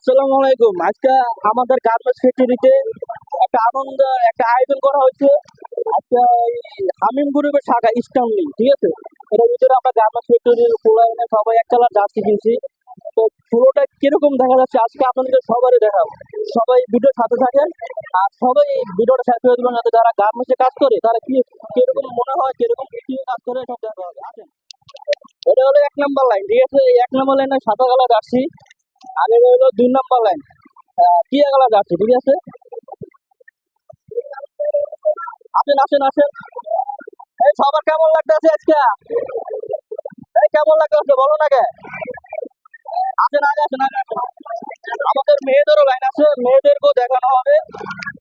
আসসালামু আলাইকুম। আজকে আমাদের গার্মেন্টস ফ্যাক্টরিতে একটা আয়োজন করা হয়েছে। আজকে এই হামিম গ্রুপের শাখা ইস্টার্ন, ঠিক আছে। এটার ভিতরে আমরা গার্মেন্টস ফ্যাক্টরির পুরো সবাই এক কালার জার্সি কিনছি। তো পুরোটা কিরকম দেখা যাচ্ছে আজকে আপনাদেরকে সবারই দেখাবো। সবাই ভিডিওর সাথে থাকেন আর সবাই এই ভিডিওটা শেয়ার করে দেবেন, যাতে যারা গার্মেন্টসে কাজ করে তারা কিরকম মনে হয়, কিরকম কি কাজ করে সব দেখা হবে। আসেন, এটা হলো 1 নম্বর লাইন, ঠিক আছে। এই 1 নম্বর লাইনে সাদা কালার জার্সি, আর এটা হলো 2 নম্বর লাইন টিয়া কালার জার্সি, ঠিক আছে। আসেন আসেন আসেন। এই সবার কেমন লাগতেছে আজকে? এই কেমন লাগতেছে বলো না কে? আসেন আগে আসেন আগে আসেন। আমাদের মেয়েদেরও লাইন আছে, মেয়েদেরকেও দেখানো হবে।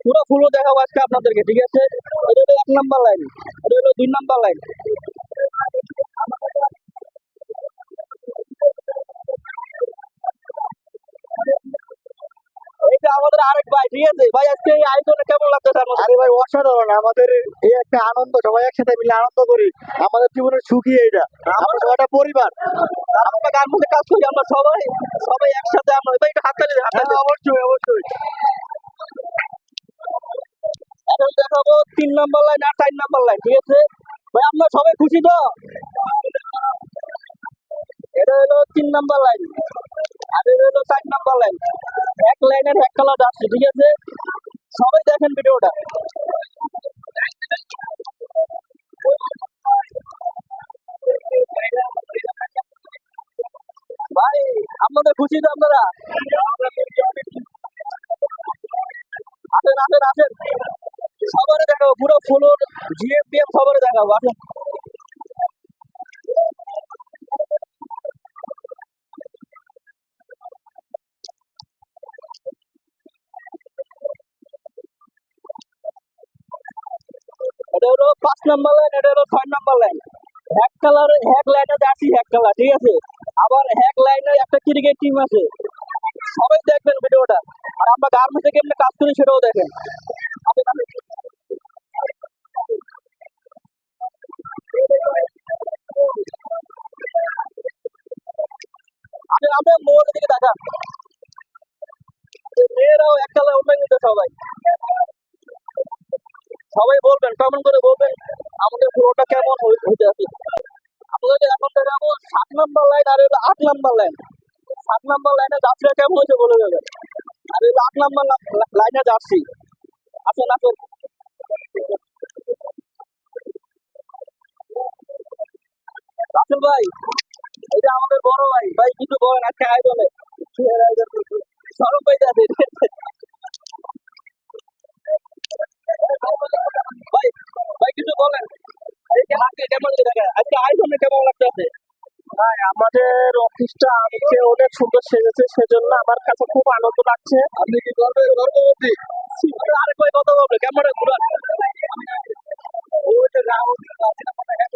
পুরো ফুলও দেখাবো আজকে আপনাদেরকে, ঠিক আছে। এটা হলো 1 নম্বর লাইন, এটা হলো 2 নম্বর লাইন। এইটা আমাদের আরেক ভাই, ঠিক আছে। ভাই আজকে এই আয়োজনে কেমন লাগতেছে আপনাদের? আরে ভাই অসাধারণ। আমাদের এই একটা আনন্দ, সবাই একসাথে মিলে আনন্দ করি। আমাদের জীবনের সুখী এইটা। আমরা সবাই একটা পরিবার। আমরা গার্মেন্টসে কাজ করি, আমরা সবাই সবাই একসাথে। আমরা ভাই একটু হাততালি দেন, হাততালি দেন। অবশ্যই অবশ্যই। এখন দেখাবো 3 নম্বর লাইন আর 4 নম্বর লাইন, ঠিক আছে। ভাই আমরা সবাই খুশি তো? এটা হলো 3 নম্বর লাইন আর এটা হলো 4 নম্বর লাইন। এক লাইনের এক কালার যাচ্ছে, ঠিক আছে। সবাই দেখেন ভিডিওটা। ভাই আপনাদের খুশি তো আপনারা? আসেন আসেন আসেন, সবারে দেখাবো, পুরো ফ্লোর জিএফডিএম সবারে দেখাবো। আসেন। এটা হলো 5 নম্বর লাইন, এটা হলো 6 নম্বর লাইন। এক কালার, এক লাইনে যাচ্ছি এক কালার, ঠিক আছে। আবার এক লাইনে একটা ক্রিকেট টিম আছে। সবাই দেখবেন ভিডিওটা, আর আমরা গার্মেন্টসে কেমনে কাজ করি সেটাও দেখেন। আসেন, আসেন। আসেন, আমরা মোড়ের দিকে তাকান। মেয়েরাও এক কালার অন্য কিন্তু সবাই সবাই বলবেন, কমেন্ট করে বলবেন আমাদের পুরোটা কেমন হইতে আছে। আপনাদের এখন দেখাবো 7 নম্বর লাইন আর হলো 8 নম্বর লাইন। 7 নম্বর লাইনে যাত্রীরা কেমন হয়েছে বলে দেবেন, আর হলো 8 নম্বর লাইনে যাচ্ছি। আসেন আসেন। রাসেল ভাই, এটা আমাদের বড় ভাই। ভাই কিছু বলেন আজকে আয়োজনে, সরব ভাই যাবে। ভাই ভাই কিছু বলেন, আজকে কেমন দেখা আজকে আয়োজনে কেমন লাগতেছে? ভাই আমাদের অফিসটা আজকে অনেক সুন্দর সেজেছে, সেজন্য আমার কাছে খুব আনন্দ লাগছে। আপনি কি গর্ভবতী? আরে কই কথা বলবে ক্যামেরা ঘুরান। ওইটা রাহুল আছে না, মানে হ্যাঁ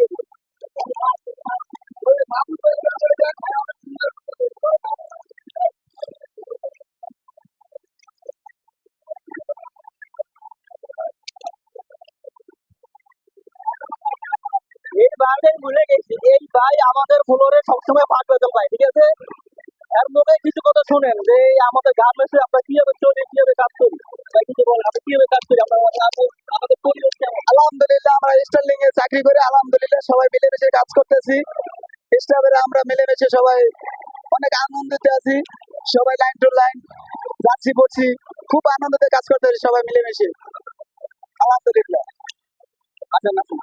এই ভাইদের ভুলে গেছি, এই ভাই আমাদের ফ্লোরে সবসময় ফাঁক বেতন পায়, ঠিক আছে। এর মধ্যে কিছু কথা শুনেন যে এই আমাদের গার্মেন্টসে আমরা কিভাবে চলি, কিভাবে কাজ করি। ভাই কিছু বলেন, আমরা কিভাবে কাজ করি, আমরা আমাদের পরিবেশ কেমন? আলহামদুলিল্লাহ, আমরা স্টার্লিং এ চাকরি করে আলহামদুলিল্লাহ সবাই মিলেমিশে কাজ করতেছি। স্টাফেরা আমরা মিলেমিশে সবাই অনেক আনন্দিত আছি। সবাই লাইন টু লাইন যাচ্ছি পড়ছি, খুব আনন্দতে কাজ করতেছি সবাই মিলেমিশে, আলহামদুলিল্লাহ। আসেন আসেন।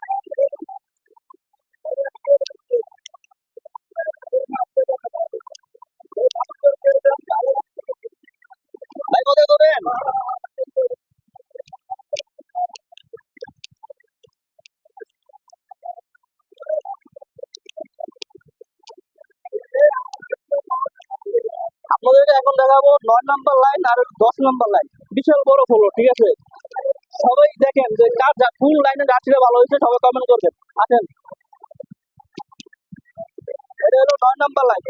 ভাই কথা বলেন। আপনাদেরকে এখন দেখাবো 9 নম্বর লাইন আর 10 নম্বর লাইন। বিশাল বড় ফ্লোর, ঠিক আছে। সবাই দেখেন যে কার কোন লাইনে যাত্রীরা ভালো হয়েছে, সবাই কমেন্ট করবেন। আসেন, এটা হলো 9 নম্বর লাইন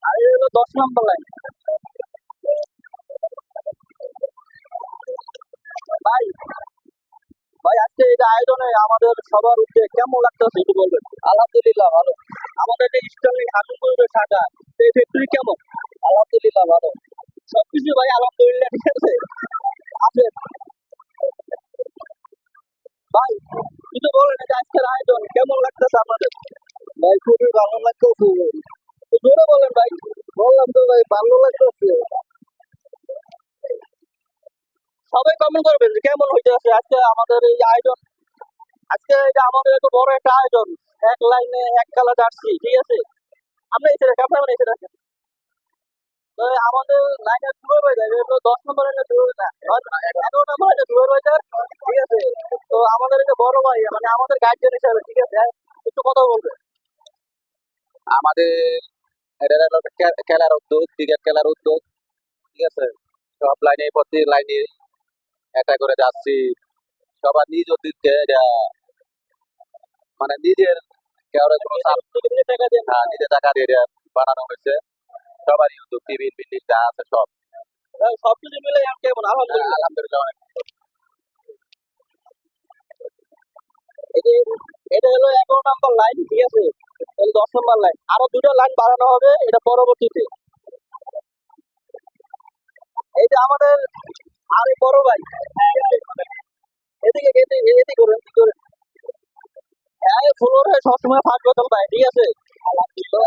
আর এটা হলো 10 নম্বর লাইন। ভাই ভাই আজকে এটা আয়োজনে আমাদের সবার উদ্যোগ কেমন লাগতেছে একটু বলবেন। আলহামদুলিল্লাহ ভালো। আমাদের যে ইস্টার্নিং হাবিবপুরের শাখা, এই ফ্যাক্টরি কেমন? আলহামদুলিল্লাহ ভালো। সবকিছু ভাই আলহামদুলিল্লাহ, ঠিক আছে। আসেন ভাই, কিছু বলেন এই যে আজকের আয়োজন কেমন লাগতেছে আপনাদের? ভাই খুবই ভালো লাগতেছে। তো জোরে বলেন ভাই। বললাম তো ভাই ভালো লাগতেছে। সবাই কমেন্ট করবেন যে কেমন হইতেছে আজকে আমাদের এই আয়োজন। আজকে এটা আমাদের এত বড় একটা আয়োজন, এক লাইনে এক কালার জার্সি, ঠিক আছে। আমরা এসে রাখি, আপনারা এসে রাখেন। তো আমাদের লাইনে শুরু হয়ে যায়, এগুলো 10 নম্বর লাইনে শুরু হয়ে যায়, 11 নম্বর লাইনে শুরু হয়ে যায়, ঠিক আছে। তো আমাদের এটা বড় ভাই, মানে আমাদের গার্জিয়ান হিসাবে, ঠিক আছে, একটু কথা বলবে। আমাদের এটা হলো খেলার উদ্যোগ, ক্রিকেট খেলার উদ্যোগ, ঠিক আছে। সব লাইনে প্রতি লাইনে একটা করে যাচ্ছি, সবার নিজ উদ্যোগে এটা মানে নিজের কেউরে কোনো টাকা দেন। নিজে টাকা দিয়ে এটা বানানো হয়েছে। সবারই উদ্যোগ, টিফিন বিল্ডিং যা আছে সব। সবকিছু মিলে কেমন আলহামদুলিল্লাহ। আলহামদুলিল্লাহ অনেক এই যে এটা হলো 11 নম্বর লাইন, ঠিক আছে। এই 10 নম্বর লাইন, আরো 2টা লাইন বাড়ানো হবে এটা পরবর্তীতে। এই যে আমাদের আরে বড় ভাই, এদিকে এদিকে এদিকে করেন, এদিকে করেন। হ্যাঁ, ফ্লোর হয়ে সবসময় ফার্স্ট বোতল পায়, ঠিক আছে। তো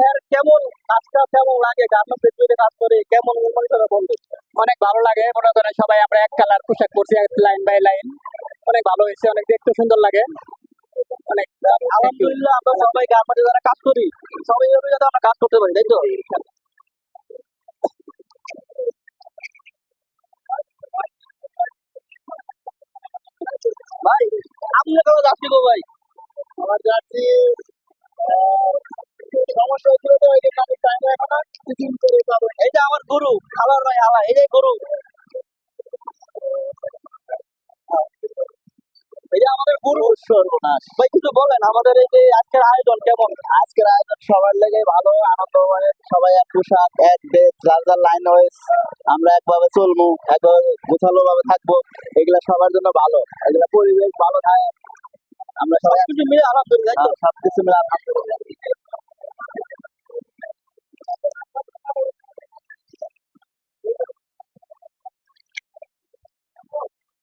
এর কেমন কাজটা কেমন লাগে, গার্মেন্টস ফ্যাক্টরিতে কাজ করে কেমন অনুভব হিসেবে বলবে? অনেক ভালো লাগে। মনে করেন সবাই আমরা এক কালার পোশাক পরছি লাইন বাই লাইন, অনেক ভালো হয়েছে, অনেক দেখতে সুন্দর লাগে অনেক। আলহামদুলিল্লাহ, আমরা সবাই গার্মেন্টে যারা কাজ করি সবাই এভাবে যাতে আমরা কাজ করতে পারি, তাই তো। ভাই আপনি কেমন যাচ্ছি গো ভাই? আমার যাচ্ছি সমস্যা হচ্ছিল তো এই যে কাজের টাইমে এখন আর টিফিন করে পাবো। এই যে আমার গরু খালার ভাই আলা, এই যে গরু, এই যে আমাদের গরু। সর্বনাশ। ভাই কিছু বলেন আমাদের এই যে আজকের আয়োজন কেমন? আজকের আয়োজন সবার লেগে ভালো, আনন্দ হয়, সবাই এক পোশাক এক ড্রেস, যার যার লাইন ওয়াইজ আমরা একভাবে চলবো, একভাবে গোছালো ভাবে থাকবো। এগুলা সবার জন্য ভালো, এগুলা পরিবেশ ভালো থাকে। আমরা সবাই সবকিছু মিলে আলহামদুলিল্লাহ, তাই তো? সবকিছু মিলে আলহামদুলিল্লাহ।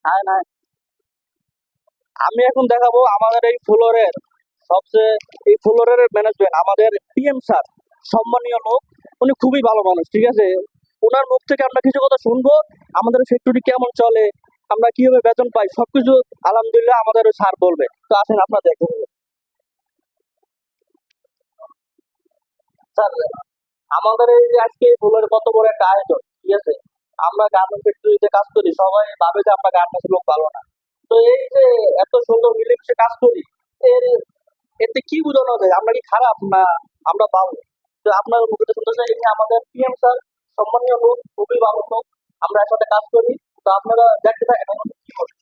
হ্যাঁ না, আমি এখন দেখাবো আমাদের এই ফ্লোরের সবচেয়ে, এই ফ্লোরের ম্যানেজমেন্ট আমাদের পিএম স্যার, সম্মানীয় লোক। উনি খুবই ভালো মানুষ, ঠিক আছে। ওনার মুখ থেকে আমরা কিছু কথা শুনবো, আমাদের ফ্যাক্টরি কেমন চলে, আমরা কিভাবে বেতন পাই, সবকিছু আলহামদুলিল্লাহ আমাদের স্যার বলবে। তো আসেন আপনার দেখুন স্যার, আমাদের এই যে আজকে এই ফ্লোরে কত বড় একটা আয়োজন, ঠিক আছে। আমরা গার্মেন্টস ফ্যাক্টরিতে কাজ করি, সবাই ভাবে যে আমরা গার্মেন্টস লোক ভালো না। তো এই যে এত সুন্দর মিলেমিশে কাজ করি, এর এতে কি বোঝানো যায়, আমরা কি খারাপ না আমরা ভালো? তো আপনার মুখে তো শুনতে চাই, আমাদের পিএম স্যার সম্মানীয় লোক, খুবই ভালো লোক, আমরা একসাথে কাজ করি। তো আপনারা দেখতে থাকেন আমাদের কি করি।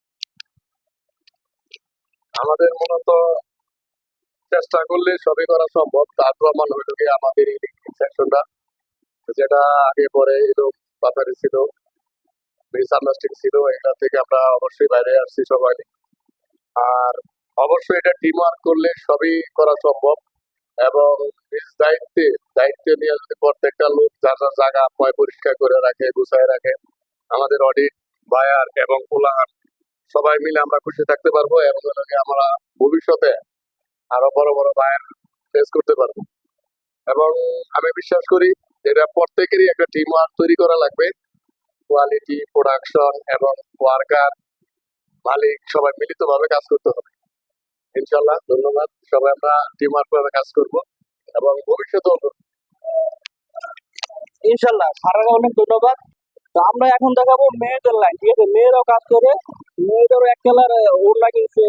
আমাদের মূলত চেষ্টা করলে সবই করা সম্ভব। তার প্রমাণ হইল কি আমাদের এই সেকশনটা, যেটা আগে পরে এলো বাতারি ছিল, মিসআন্ডারস্ট্যান্ডিং ছিল, এটা থেকে আমরা অবশ্যই বাইরে আসছি সবাই। আর অবশ্যই এটা টিম ওয়ার্ক করলে সবই করা সম্ভব। এবং নিজ দায়িত্ব নিয়ে যদি প্রত্যেকটা লোক যার যার জায়গা পরিষ্কার করে রাখে, গুছায় রাখে, আমাদের অডিট বায়ার এবং কোলাহান সবাই মিলে আমরা খুশি থাকতে পারবো, এবং আমরা ভবিষ্যতে আরো বড় বড় বায়ার ফেস করতে পারবো। এবং আমি বিশ্বাস করি এটা প্রত্যেকেরই একটা টিম ওয়ার্ক তৈরি করা লাগবে। কোয়ালিটি, প্রোডাকশন এবং ওয়ার্কার, মালিক সবাই মিলিতভাবে কাজ করতে হবে। ইনশাল্লাহ, ধন্যবাদ। সবাই আমরা টিম ওয়ার্ক ভাবে কাজ করবো এবং ভবিষ্যতেও করবো। ইনশাল্লাহ, স্যারের অনেক ধন্যবাদ। তো আমরা এখন দেখাবো মেয়েদের লাইন, ঠিক আছে। মেয়েরাও কাজ করে, মেয়েদেরও এক কালার ওড়না কিনছে,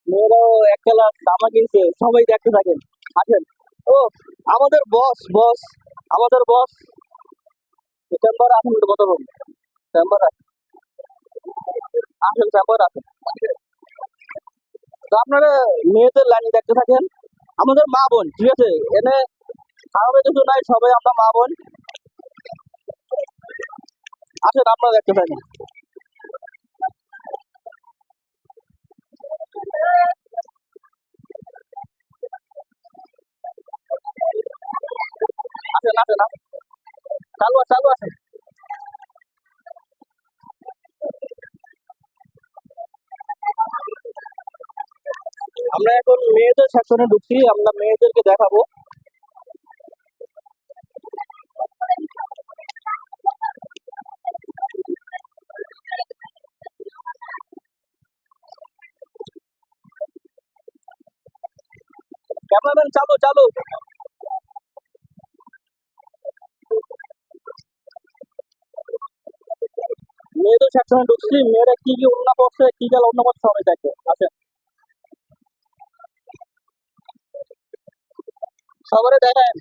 মেয়েরাও এক কালার জামা কিনছে, সবাই দেখতে থাকেন। আসেন। ও আমাদের বস, আমাদের বস চেম্বার আসেন, একটু কথা বলুন। চেম্বার আসেন, চেম্বার আসেন। তো আপনারা মেয়েদের লাইন দেখতে থাকেন, আমাদের মা বোন, ঠিক আছে। এনে খারাপের কিছু নাই, সবাই আমরা মা বোন। আসেন আপনারা দেখতে থাকেন। আসেন আসেন আসেন। চালু আছে। আমরা এখন মেয়েদের সেকশনে ঢুকছি, আমরা মেয়েদেরকে দেখাবো। ক্যামেরাম্যান চালু চালু। মেয়েদের সেকশনে ঢুকছি, মেয়েরা কি কি ওড়না পড়ছে, কি কি ওড়না পড়ছে সবাই দেখবে। আচ্ছা, সবারে দেখেন।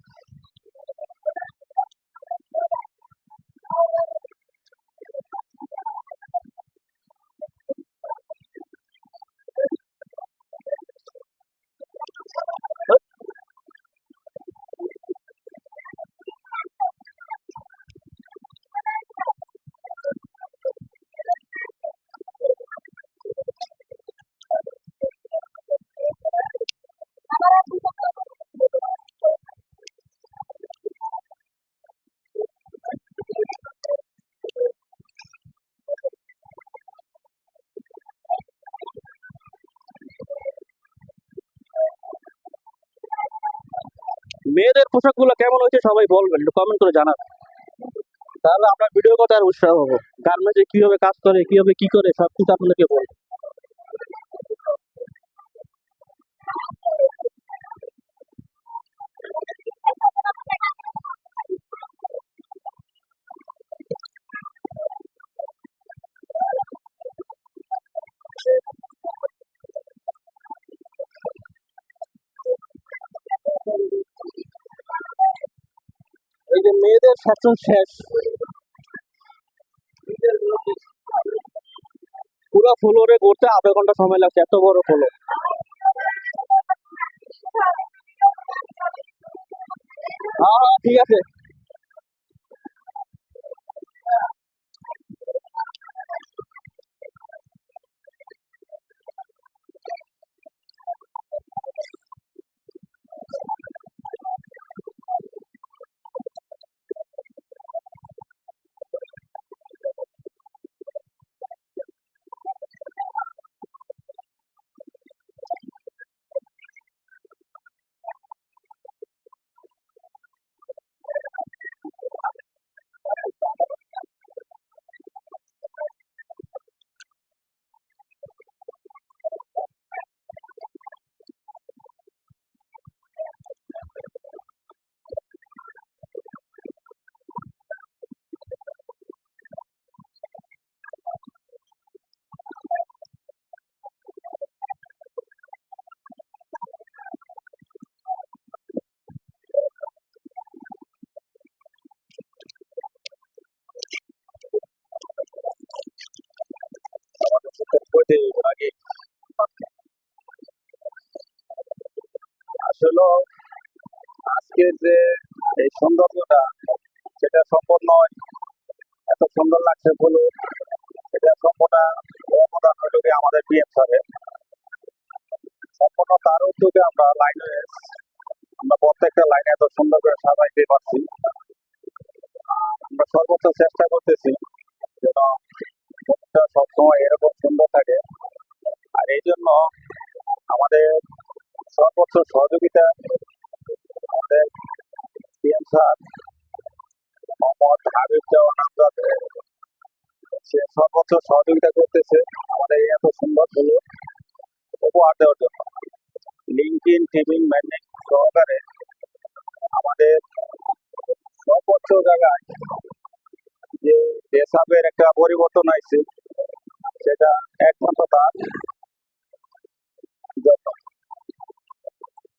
মেয়েদের পোশাক গুলো কেমন হয়েছে সবাই বলবেন, একটু কমেন্ট করে জানাবেন। তাহলে আমরা ভিডিও করতে আর উৎসাহ হবো। গার্মেন্টসে কিভাবে কাজ করে, কিভাবে কি করে, সবকিছু আপনাদেরকে বলবো। এই যে মেয়েদের সেকশন শেষ, পুরো ফ্লোরে ঘুরতে আধা ঘন্টা সময় লাগছে, এত বড় ফ্লোর। হ্যাঁ হ্যাঁ, ঠিক আছে। আসলে আজকে যে এই সৌন্দর্যটা, সেটা সম্পূর্ণ এত সুন্দর লাগছে বলে, এটা সম্পূর্ণ অবদান হইল গিয়ে আমাদের পিএম স্যারের। সম্পূর্ণ তার উদ্যোগে আমরা লাইনে, আমরা প্রত্যেকটা লাইনে এত সুন্দর করে সাজাইতে পারছি। আমরা সর্বোচ্চ চেষ্টা করতেছি যেন মুখটা সবসময় এরকম সুন্দর থাকে। আর এই জন্য আমাদের সর্বোচ্চ সহযোগিতা আমাদের পিএম স্যার মোহাম্মদ হাবিব দেওয়ান আমজাদ, সে সর্বোচ্চ সহযোগিতা করতেছে আমাদের এই এত সুন্দর হলো উপহার দেওয়ার জন্য। লিঙ্কিন টিভিং ম্যানেজ সহকারে আমাদের সর্বোচ্চ জায়গায় যে পেশাবের একটা পরিবর্তন আসছে, সেটা একমাত্র তার জন্য।